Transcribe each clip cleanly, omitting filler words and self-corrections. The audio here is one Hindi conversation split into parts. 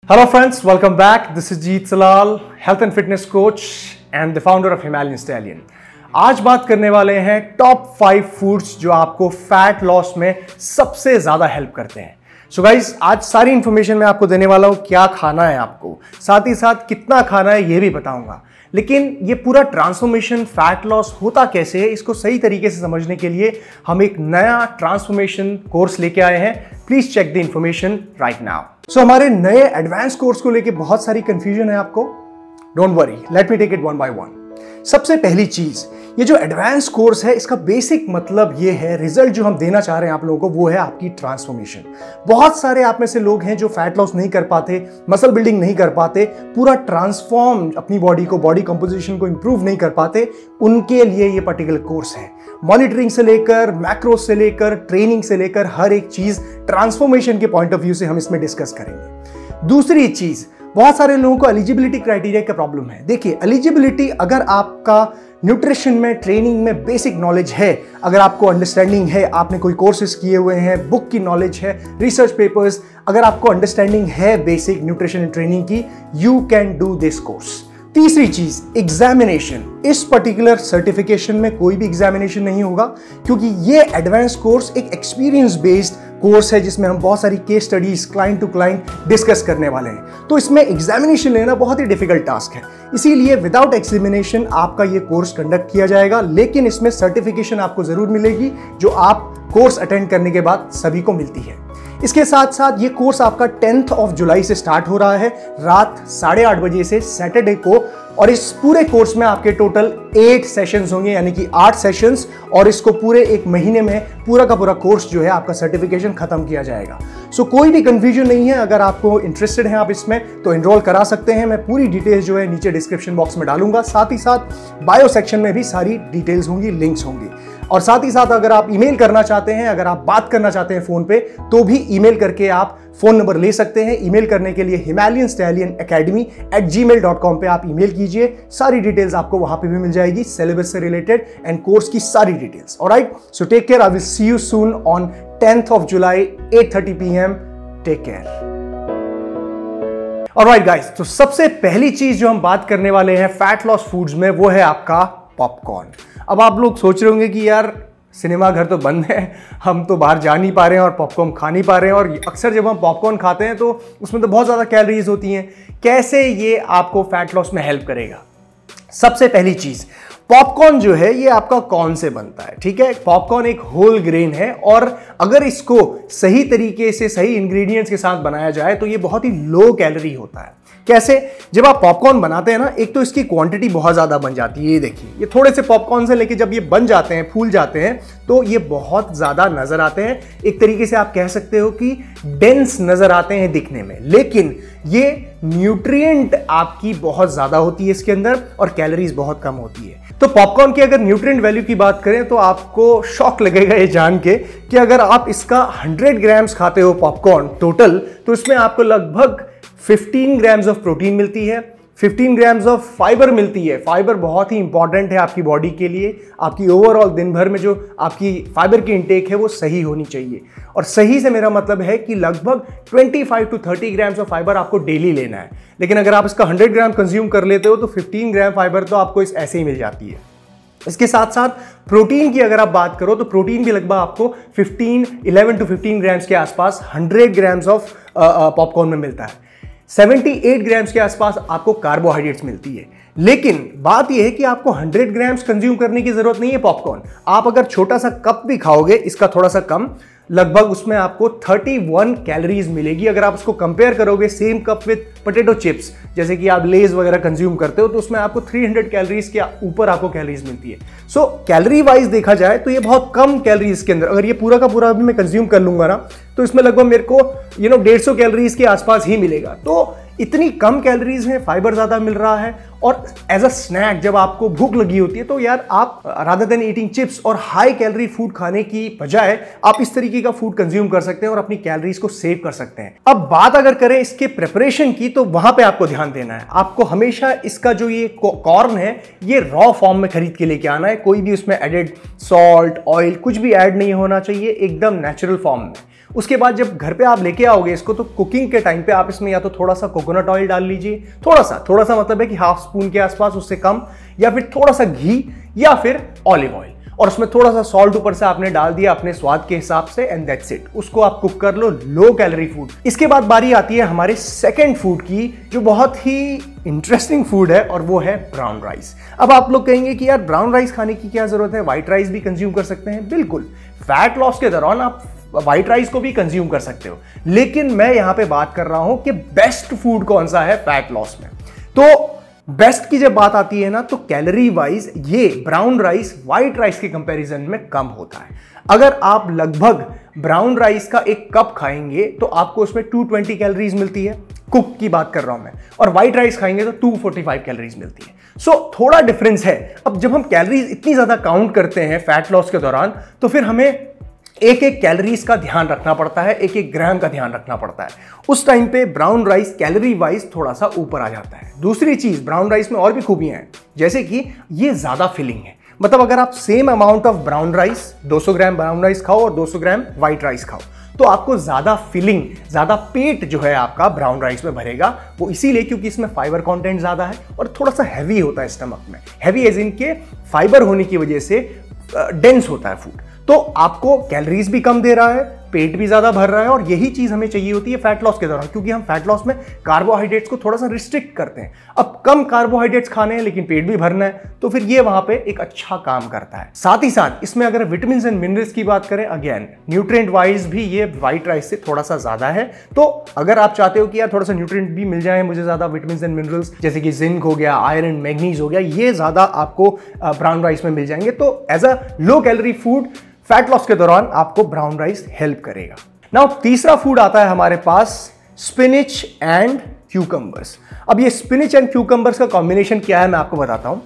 Hello friends, welcome back. This is Jeet Salal, health and fitness coach and the founder of Himalayan Stallion. आज बात करने वाले हैं टॉप 5 फूड्स जो आपको फैट लॉस में सबसे ज्यादा हेल्प करते हैं. सो गाइज, आज सारी इंफॉर्मेशन मैं आपको देने वाला हूं. क्या खाना है आपको, साथ ही साथ कितना खाना है ये भी बताऊंगा. लेकिन ये पूरा ट्रांसफॉर्मेशन फैट लॉस होता कैसे है, इसको सही तरीके से समझने के लिए हम एक नया ट्रांसफॉर्मेशन कोर्स लेके आए हैं. Please check the information right now. So हमारे नए एडवांस कोर्स को लेके बहुत सारी कंफ्यूजन है आपको. Don't worry, let me take it one by one. सबसे पहली चीज, ये जो एडवांस कोर्स है इसका बेसिक मतलब ये है, रिजल्ट जो हम देना चाह रहे हैं आप लोगों को वो है आपकी ट्रांसफॉर्मेशन. बहुत सारे आप में से लोग हैं जो फैट लॉस नहीं कर पाते, मसल बिल्डिंग नहीं कर पाते, पूरा ट्रांसफॉर्म अपनी बॉडी को, बॉडी कंपोजिशन को इंप्रूव नहीं कर पाते. उनके लिए ये पर्टिकुलर कोर्स है. मॉनिटरिंग से लेकर, मैक्रो से लेकर, ट्रेनिंग से लेकर हर एक चीज ट्रांसफॉर्मेशन के पॉइंट ऑफ व्यू से हम इसमें डिस्कस करेंगे. दूसरी चीज, बहुत सारे लोगों को एलिजिबिलिटी क्राइटेरिया का प्रॉब्लम है. देखिए, एलिजिबिलिटी अगर आपका न्यूट्रिशन में, ट्रेनिंग में बेसिक नॉलेज है, अगर आपको अंडरस्टैंडिंग है, आपने कोई कोर्सेज किए हुए हैं, बुक की नॉलेज है, रिसर्च पेपर्स, अगर आपको अंडरस्टैंडिंग है बेसिक न्यूट्रिशन एंड ट्रेनिंग की, you can do this course. तीसरी चीज, एग्जामिनेशन. इस पर्टिकुलर सर्टिफिकेशन में कोई भी एग्जामिनेशन नहीं होगा, क्योंकि ये एडवांस कोर्स एक एक्सपीरियंस बेस्ड कोर्स है जिसमें हम बहुत सारी case studies client to client discuss करने वाले हैं. तो इसमें एग्जामिनेशन लेना बहुत ही डिफिकल्ट टास्क है. इसीलिए विदाउट एग्जामिनेशन आपका ये कोर्स कंडक्ट किया जाएगा, लेकिन इसमें सर्टिफिकेशन आपको जरूर मिलेगी जो आप कोर्स अटेंड करने के बाद सभी को मिलती है. इसके साथ साथ ये कोर्स आपका 10 जुलाई से स्टार्ट हो रहा है, रात 8:30 बजे से सैटरडे को. और इस पूरे कोर्स में आपके टोटल 8 सेशंस होंगे, यानी कि 8 सेशंस, और इसको पूरे एक महीने में पूरा का पूरा कोर्स जो है आपका सर्टिफिकेशन खत्म किया जाएगा. सो कोई भी कंफ्यूजन नहीं है. अगर आपको इंटरेस्टेड हैं आप इसमें तो एनरोल करा सकते हैं. मैं पूरी डिटेल्स जो है नीचे डिस्क्रिप्शन बॉक्स में डालूंगा. साथ ही साथ बायो सेक्शन में भी सारी डिटेल्स होंगी, लिंक्स होंगी. और साथ ही साथ अगर आप ईमेल करना चाहते हैं, अगर आप बात करना चाहते हैं फोन पे, तो भी ईमेल करके आप फोन नंबर ले सकते हैं. ईमेल करने के लिए himalayanstallion@gmail.com पे आप ईमेल कीजिए. सारी डिटेल्स आपको वहां पे भी मिल जाएगी, सिलेबस से रिलेटेड एंड कोर्स की सारी details. Alright, so take care. I will see you soon on 10 July 8:30 PM. Take care. Alright guys, तो सबसे पहली चीज जो हम बात करने वाले हैं फैट लॉस फूड्स में वो है आपका पॉपकॉर्न. अब आप लोग सोच रहे होंगे कि यार सिनेमा घर तो बंद है, हम तो बाहर जा नहीं पा रहे हैं और पॉपकॉर्न खा नहीं पा रहे हैं, और अक्सर जब हम पॉपकॉर्न खाते हैं तो उसमें तो बहुत ज़्यादा कैलोरीज होती हैं. कैसे ये आपको फैट लॉस में हेल्प करेगा? सबसे पहली चीज़, पॉपकॉर्न जो है ये आपका कॉर्न से बनता है. ठीक है, पॉपकॉर्न एक होल ग्रेन है, और अगर इसको सही तरीके से, सही इंग्रेडिएंट्स के साथ बनाया जाए तो ये बहुत ही लो कैलोरी होता है. कैसे? जब आप पॉपकॉर्न बनाते हैं ना, एक तो इसकी क्वांटिटी बहुत ज़्यादा बन जाती है. ये देखिए, ये थोड़े से पॉपकॉर्न से लेके जब ये बन जाते हैं, फूल जाते हैं, तो ये बहुत ज़्यादा नज़र आते हैं. एक तरीके से आप कह सकते हो कि डेंस नज़र आते हैं दिखने में, लेकिन ये न्यूट्रिएंट आपकी बहुत ज़्यादा होती है इसके अंदर, और कैलोरीज बहुत कम होती है. तो पॉपकॉर्न की अगर न्यूट्रिएंट वैल्यू की बात करें तो आपको शॉक लगेगा ये जान के कि अगर आप इसका 100 ग्राम्स खाते हो पॉपकॉर्न टोटल, तो इसमें आपको लगभग 15 ग्राम्स ऑफ प्रोटीन मिलती है, 15 ग्राम्स ऑफ फाइबर मिलती है. फाइबर बहुत ही इंपॉर्टेंट है आपकी बॉडी के लिए. आपकी ओवरऑल दिन भर में जो आपकी फाइबर की इंटेक है वो सही होनी चाहिए. और सही से मेरा मतलब है कि लगभग 25 to 30 ग्राम्स ऑफ फाइबर आपको डेली लेना है. लेकिन अगर आप इसका 100 ग्राम कंज्यूम कर लेते हो तो 15 ग्राम फाइबर तो आपको ऐसे ही मिल जाती है. इसके साथ साथ प्रोटीन की अगर आप बात करो तो प्रोटीन भी लगभग आपको 11 to 15 ग्राम्स के आसपास 100 ग्राम्स ऑफ पॉपकॉर्न में मिलता है. 78 ग्राम्स के आसपास आपको कार्बोहाइड्रेट्स मिलती है. लेकिन बात यह है कि आपको 100 ग्राम्स कंज्यूम करने की जरूरत नहीं है पॉपकॉर्न. आप अगर छोटा सा कप भी खाओगे, इसका थोड़ा सा कम, लगभग उसमें आपको 31 कैलोरीज मिलेगी. अगर आप उसको कंपेयर करोगे same cup with potato chips, जैसे कि आप लेज वगैरह कंज्यूम करते हो, तो उसमें आपको 300 कैलोरीज के ऊपर आपको कैलोरीज मिलती है. सो कैलोरी वाइज देखा जाए तो ये बहुत कम कैलोरीज के अंदर, अगर ये पूरा का पूरा भी मैं कंज्यूम कर लूंगा ना, तो इसमें लगभग मेरे को 150 कैलोरीज के आसपास ही मिलेगा. तो इतनी कम कैलोरीज हैं, फाइबर ज्यादा मिल रहा है, और एज अ स्नैक जब आपको भूख लगी होती है तो यार आप रादर देन ईटिंग चिप्स और हाई कैलोरी फूड खाने की बजाय आप इस तरीके का फूड कंज्यूम कर सकते हैं और अपनी कैलोरीज को सेव कर सकते हैं. अब बात अगर करें इसके प्रिपरेशन की, तो वहां पे आपको ध्यान देना है. आपको हमेशा इसका जो ये कॉर्न है ये रॉ फॉर्म में खरीद के लेके आना है. कोई भी उसमें एडेड सॉल्ट, ऑयल कुछ भी ऐड नहीं होना चाहिए, एकदम नेचुरल फॉर्म में. उसके बाद जब घर पे आप लेके आओगे इसको, तो कुकिंग के टाइम पे आप इसमें या तो थोड़ा सा कोकोनट ऑयल डाल लीजिए, थोड़ा सा मतलब है कि हाफ स्पून के आसपास, उससे कम, या फिर थोड़ा सा घी या फिर ऑलिव ऑयल, और उसमें थोड़ा सा सॉल्ट ऊपर से आपने डाल दिया अपने स्वाद के हिसाब से, एंड दैट्स इट। उसको आप कुक कर लो, लो कैलोरी फूड। इसके बाद बारी आती है हमारे सेकंड फूड की, जो बहुत ही इंटरेस्टिंग फूड है, और वो है ब्राउन राइस। अब आप लोग कहेंगे कि यार ब्राउन राइस खाने की क्या जरूरत है, व्हाइट राइस भी कंज्यूम कर सकते हैं। बिल्कुल, फैट लॉस के दौरान आप व्हाइट राइस को भी कंज्यूम कर सकते हो, लेकिन मैं यहां पे बात कर रहा हूं कि बेस्ट फूड कौन सा है फैट लॉस में। तो बेस्ट की जब बात आती है ना, तो कैलोरी वाइज ये ब्राउन राइस व्हाइट राइस के कंपैरिजन में कम होता है। अगर आप लगभग ब्राउन राइस का एक कप खाएंगे तो आपको उसमें 220 कैलोरीज मिलती है, कुक की बात कर रहा हूं मैं, और व्हाइट राइस खाएंगे तो 245 कैलोरीज मिलती है। सो थोड़ा डिफरेंस है। अब जब हम कैलोरीज इतनी ज्यादा काउंट करते हैं फैट लॉस के दौरान, तो फिर हमें एक एक कैलोरीज का ध्यान रखना पड़ता है, एक एक ग्राम का ध्यान रखना पड़ता है। उस टाइम पे ब्राउन राइस कैलोरी वाइज थोड़ा सा ऊपर आ जाता है। दूसरी चीज, ब्राउन राइस में और भी खूबियां हैं, जैसे कि ये ज्यादा फिलिंग है। मतलब अगर आप same amount of brown rice, 200 gram brown rice खाओ और 200 ग्राम व्हाइट राइस खाओ, तो आपको ज्यादा फिलिंग, ज्यादा पेट जो है आपका ब्राउन राइस में भरेगा। वो इसीलिए क्योंकि इसमें फाइबर कंटेंट ज्यादा है और थोड़ा सा हैवी होता है स्टमक में। हैवी एज इन के फाइबर होने की वजह से डेंस होता है फूड, तो आपको कैलोरीज भी कम दे रहा है, पेट भी ज्यादा भर रहा है, और यही चीज हमें चाहिए होती है फैट लॉस के दौरान, क्योंकि हम फैट लॉस में कार्बोहाइड्रेट्स को थोड़ा सा रिस्ट्रिक्ट करते हैं। अब कम कार्बोहाइड्रेट्स खाने हैं लेकिन पेट भी भरना है, तो फिर ये वहां पे एक अच्छा काम करता है। साथ ही साथ इसमें अगर विटामिन एंड मिनरल्स की बात करें, अगेन न्यूट्रिएंट वाइज भी ये व्हाइट राइस से थोड़ा सा ज्यादा है। तो अगर आप चाहते हो कि यार थोड़ा सा न्यूट्रिएंट भी मिल जाए मुझे ज्यादा, विटामिन एंड मिनरल्स जैसे कि जिंक हो गया, आयरन, मैग्नीज हो गया, ये ज्यादा आपको ब्राउन राइस में मिल जाएंगे। तो as a low calorie food fat loss के दौरान आपको ब्राउन राइस हेल्प करेगा। नाउ तीसरा फूड आता है हमारे पास, स्पिनिच एंड क्यूकम्बर्स। अब ये स्पिनिच एंड क्यूकम्बर्स का कॉम्बिनेशन क्या है मैं आपको बताता हूं।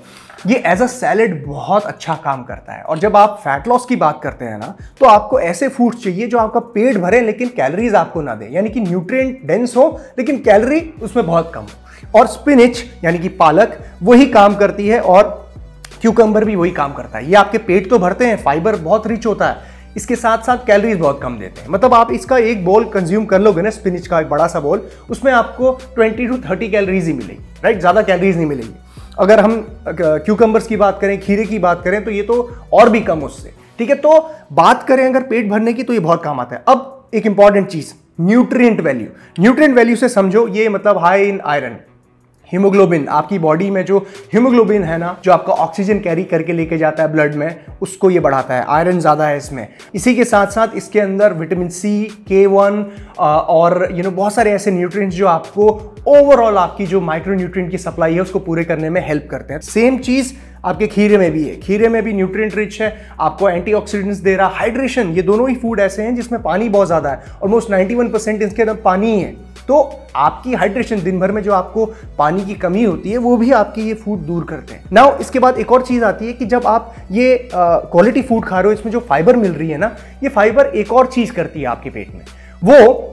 ये एज अ सैलेड बहुत अच्छा काम करता है, और जब आप फैट लॉस की बात करते हैं ना, तो आपको ऐसे फूड्स चाहिए जो आपका पेट भरे लेकिन कैलोरीज आपको ना दे, यानी कि न्यूट्रिएंट डेंस हो लेकिन कैलोरी उसमें बहुत कम हो। और स्पिनिच यानी कि पालक वही काम करती है, और क्यूकम्बर भी वही काम करता है। ये आपके पेट तो भरते हैं, फाइबर बहुत रिच होता है, इसके साथ साथ कैलोरीज बहुत कम देते हैं। मतलब आप इसका एक बोल कंज्यूम कर लोगे ना, स्पिनिच का एक बड़ा सा बोल, उसमें आपको 20 to 30 कैलोरीज ही मिलेगी, राइट, ज्यादा कैलोरीज नहीं मिलेगी। अगर हम क्यूकम्बर्स की बात करें, खीरे की बात करें, तो ये तो और भी कम उससे, ठीक है। तो बात करें अगर पेट भरने की, तो ये बहुत काम आता है। अब एक इंपॉर्टेंट चीज, न्यूट्रिएंट वैल्यू। न्यूट्रिएंट वैल्यू से समझो ये मतलब हाई इन आयरन, हीमोग्लोबिन, आपकी बॉडी में जो हीमोग्लोबिन है ना, जो आपका ऑक्सीजन कैरी करके लेके जाता है ब्लड में, उसको ये बढ़ाता है। आयरन ज़्यादा है इसमें। इसी के साथ साथ इसके अंदर विटामिन सी, K1 और बहुत सारे ऐसे न्यूट्रिएंट्स जो आपको ओवरऑल आपकी जो माइक्रो न्यूट्रिएंट की सप्लाई है उसको पूरे करने में हेल्प करते हैं। सेम चीज़ आपके खीरे में भी है। खीरे में भी न्यूट्रिएंट रिच है, आपको एंटीऑक्सीडेंट्स दे रहा, हाइड्रेशन। ये दोनों ही फूड ऐसे हैं जिसमें पानी बहुत ज़्यादा है, ऑलमोस्ट 91% इसके अंदर पानी ही है। तो आपकी हाइड्रेशन, दिन भर में जो आपको पानी की कमी होती है, वो भी आपकी ये फूड दूर करते हैं। नाउ इसके बाद एक और चीज़ आती है कि जब आप ये क्वालिटी फूड खा रहे हो, इसमें जो फाइबर मिल रही है ना, ये फाइबर एक और चीज़ करती है आपके पेट में, वो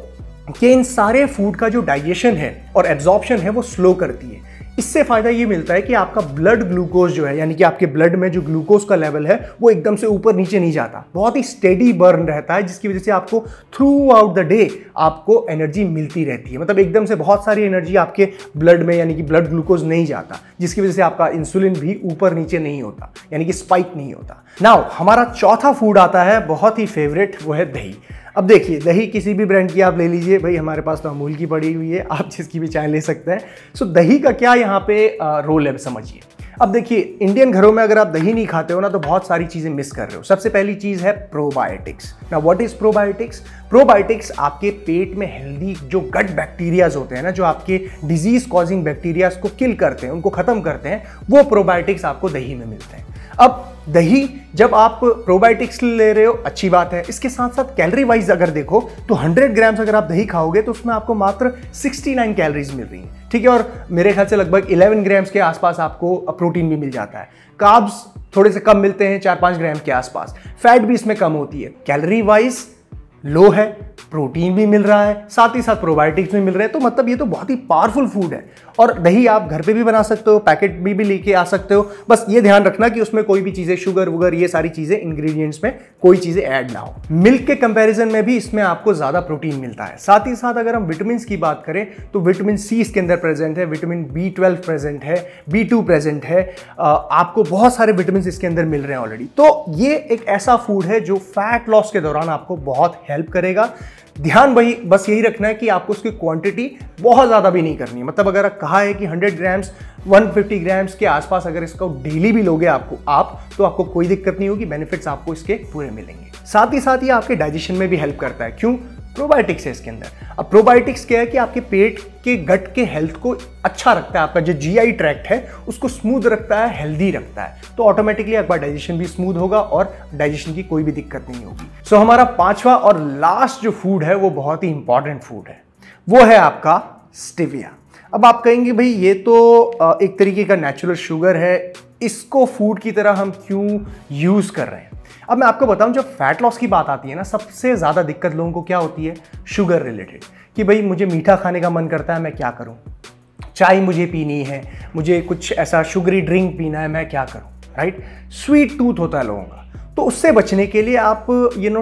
कि इन सारे फूड का जो डाइजेशन है और एब्जॉर्प्शन है वो स्लो करती है। इससे फायदा ये मिलता है कि आपका ब्लड ग्लूकोज जो है, यानी कि आपके ब्लड में जो ग्लूकोज का लेवल है वो एकदम से ऊपर नीचे नहीं जाता, बहुत ही स्टेडी बर्न रहता है, जिसकी वजह से आपको थ्रू आउट द डे आपको एनर्जी मिलती रहती है। मतलब एकदम से बहुत सारी एनर्जी आपके ब्लड में, यानी कि ब्लड ग्लूकोज नहीं जाता, जिसकी वजह से आपका इंसुलिन भी ऊपर नीचे नहीं होता, यानी कि स्पाइक नहीं होता। नाउ हमारा चौथा फूड आता है, बहुत ही फेवरेट, वो है दही। अब देखिए, दही किसी भी ब्रांड की आप ले लीजिए, भाई हमारे पास तो अमूल की पड़ी हुई है, आप जिसकी भी चाय ले सकते हैं। सो दही का क्या यहाँ पे रोल है समझिए। अब देखिए, इंडियन घरों में अगर आप दही नहीं खाते हो ना, तो बहुत सारी चीजें मिस कर रहे हो। सबसे पहली चीज है probiotics. Now what is probiotics? Probiotics आपके पेट में हेल्दी जो गट बैक्टीरियाज होते हैं ना, जो आपके डिजीज कॉजिंग बैक्टीरियाज को किल करते हैं, उनको खत्म करते हैं, वो प्रोबायोटिक्स आपको दही में मिलते हैं। अब दही जब आप प्रोबायोटिक्स ले रहे हो, अच्छी बात है। इसके साथ साथ कैलोरी वाइज अगर देखो तो 100 ग्राम्स अगर आप दही खाओगे तो उसमें आपको मात्र 69 कैलोरीज मिल रही हैं, ठीक है। और मेरे ख्याल से लगभग 11 ग्राम्स के आसपास आपको प्रोटीन भी मिल जाता है। कार्ब्स थोड़े से कम मिलते हैं, 4-5 ग्राम के आसपास। फैट भी इसमें कम होती है। कैलोरी वाइज लो है, प्रोटीन भी मिल रहा है, साथ ही साथ प्रोबायोटिक्स भी मिल रहे हैं। तो मतलब ये तो बहुत ही पावरफुल फूड है। और दही आप घर पे भी बना सकते हो, पैकेट भी लेके आ सकते हो। बस ये ध्यान रखना कि उसमें कोई भी चीज़ें शुगर वुगर ये सारी चीज़ें इंग्रेडिएंट्स में कोई चीज़ें ऐड ना हो। मिल्क के कंपैरिजन में भी इसमें आपको ज़्यादा प्रोटीन मिलता है। साथ ही साथ अगर हम विटामिन की बात करें तो विटामिन सी इसके अंदर प्रेजेंट है, विटामिन B12 प्रेजेंट है, B2 प्रेजेंट है। आपको बहुत सारे विटामिन इसके अंदर मिल रहे हैं ऑलरेडी। तो ये एक ऐसा फूड है जो फैट लॉस के दौरान आपको बहुत हेल्प करेगा। ध्यान बस यही रखना है कि आपको उसकी क्वांटिटी बहुत ज़्यादा भी नहीं करनी है। मतलब अगर कहा है कि 100 ग्राम्स 150 ग्राम्स के आसपास अगर इसको डेली भी लोगे तो आपको कोई दिक्कत नहीं होगी, बेनिफिट्स आपको इसके पूरे मिलेंगे। साथ ही साथ ये आपके डाइजेशन में भी हेल्प करता है। क्यों? प्रोबायोटिक्स है इसके अंदर। अब प्रोबायोटिक्स क्या है कि आपके पेट के गट के हेल्थ को अच्छा रखता है, आपका जो जीआई ट्रैक्ट है उसको स्मूथ रखता है, हेल्दी रखता है। तो ऑटोमेटिकली आपका डाइजेशन भी स्मूथ होगा और डाइजेशन की कोई भी दिक्कत नहीं होगी। सो हमारा पांचवा और लास्ट जो फूड है वो बहुत ही इंपॉर्टेंट फूड है, वो है आपका स्टीविया। अब आप कहेंगे भाई ये तो एक तरीके का नेचुरल शुगर है, इसको फूड की तरह हम क्यों यूज कर रहे हैं? अब मैं आपको बताऊं, जब फैट लॉस की बात आती है ना, सबसे ज़्यादा दिक्कत लोगों को क्या होती है? Sugar related. कि भाई मुझे मीठा खाने का मन करता है, मैं क्या करूं? चाय मुझे पीनी है, मुझे कुछ ऐसा शुगरी ड्रिंक पीना है, मैं क्या करूं? राइट? स्वीट टूथ होता है लोगों का। तो उससे बचने के लिए आप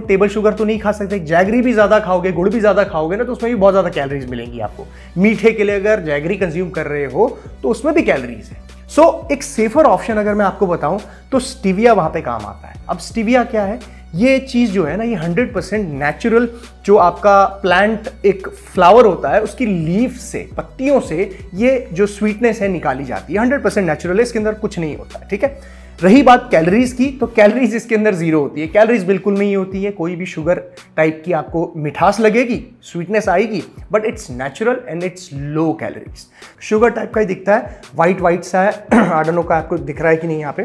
टेबल शुगर तो नहीं खा सकते। जैगरी भी ज़्यादा खाओगे, गुड़ भी ज़्यादा खाओगे ना, तो उसमें भी बहुत ज़्यादा कैलोरीज मिलेंगी आपको। मीठे के लिए अगर जैगरी कंज्यूम कर रहे हो तो उसमें भी कैलोरीज है। सो एक सेफर ऑप्शन अगर मैं आपको बताऊं तो स्टीविया वहां पे काम आता है। अब स्टीविया क्या है? ये चीज़ जो है ना, ये 100% नेचुरल, जो आपका प्लांट एक फ्लावर होता है उसकी लीफ से, पत्तियों से ये जो स्वीटनेस है निकाली जाती है। 100% नेचुरल है, इसके अंदर कुछ नहीं होता है। ठीक है? रही बात कैलोरीज की, तो कैलोरीज इसके अंदर जीरो होती है। कैलोरीज बिल्कुल नहीं होती है। कोई भी शुगर टाइप की आपको मिठास लगेगी, स्वीटनेस आएगी, but it's natural and it's low calories. Sugar type का ही दिखता है, वाइट सा है। आई डोंट नो का आपको दिख रहा है कि नहीं यहाँ पे,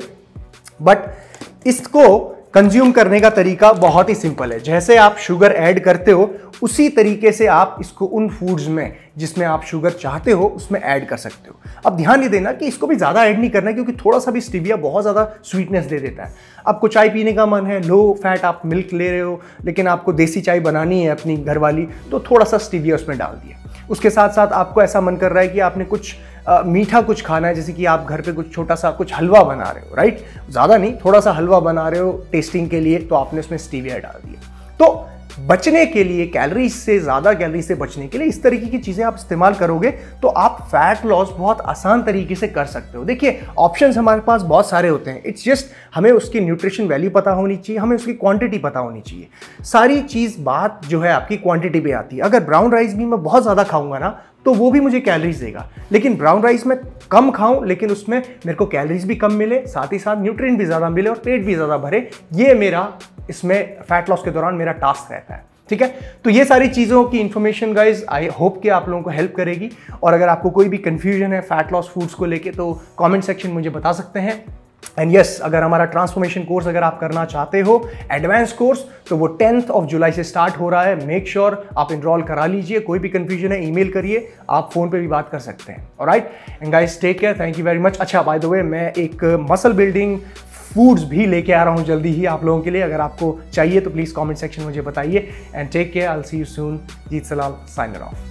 बट इसको कंज्यूम करने का तरीका बहुत ही सिंपल है। जैसे आप शुगर ऐड करते हो उसी तरीके से आप इसको उन फूड्स में जिसमें आप शुगर चाहते हो उसमें ऐड कर सकते हो। अब ध्यान ये देना कि इसको भी ज़्यादा ऐड नहीं करना है, क्योंकि थोड़ा सा भी स्टीविया बहुत ज़्यादा स्वीटनेस दे देता है। आपको चाय पीने का मन है, लो फैट आप मिल्क ले रहे हो, लेकिन आपको देसी चाय बनानी है अपनी घर वाली, तो थोड़ा सा स्टीविया उसमें डाल दिया। उसके साथ साथ आपको ऐसा मन कर रहा है कि आपने कुछ मीठा कुछ खाना है, जैसे कि आप घर पे कुछ छोटा सा कुछ हलवा बना रहे हो, राइट? ज़्यादा नहीं, थोड़ा सा हलवा बना रहे हो टेस्टिंग के लिए, तो आपने उसमें स्टीविया डाल दिया। तो बचने के लिए, कैलोरीज से, ज़्यादा कैलोरीज से बचने के लिए इस तरीके की चीज़ें आप इस्तेमाल करोगे तो आप फैट लॉस बहुत आसान तरीके से कर सकते हो। देखिए, ऑप्शंस हमारे पास बहुत सारे होते हैं। इट्स जस्ट हमें उसकी न्यूट्रिशन वैल्यू पता होनी चाहिए, हमें उसकी क्वांटिटी पता होनी चाहिए। सारी चीज़ बात जो है आपकी क्वांटिटी पे आती है। अगर ब्राउन राइस भी मैं बहुत ज़्यादा खाऊंगा ना, तो वो भी मुझे कैलोरीज देगा। लेकिन ब्राउन राइस में कम खाऊं लेकिन उसमें मेरे को कैलोरीज भी कम मिले, साथ ही साथ न्यूट्रिएंट भी ज़्यादा मिले और पेट भी ज़्यादा भरे, ये मेरा इसमें फैट लॉस के दौरान मेरा टास्क रहता है। ठीक है? तो ये सारी चीज़ों की इन्फॉर्मेशन गाइज आई होप कि आप लोगों को हेल्प करेगी। और अगर आपको कोई भी कंफ्यूजन है फैट लॉस फूड्स को लेके तो कमेंट सेक्शन मुझे बता सकते हैं। एंड यस, अगर हमारा ट्रांसफॉर्मेशन कोर्स अगर आप करना चाहते हो, एडवांस कोर्स, तो वो 10 जुलाई से स्टार्ट हो रहा है। मेक श्योर आप इनरोल करा लीजिए। कोई भी कंफ्यूजन है ईमेल करिए, आप फोन पे भी बात कर सकते हैं। Alright and guys, take care, thank you very much. अच्छा, बाय द वे, मैं एक मसल बिल्डिंग फूड्स भी लेके आ रहा हूँ जल्दी ही आप लोगों के लिए। अगर आपको चाहिए तो प्लीज़ कमेंट सेक्शन मुझे बताइए। And take care, I will see you soon. Jeet Salal, signing of.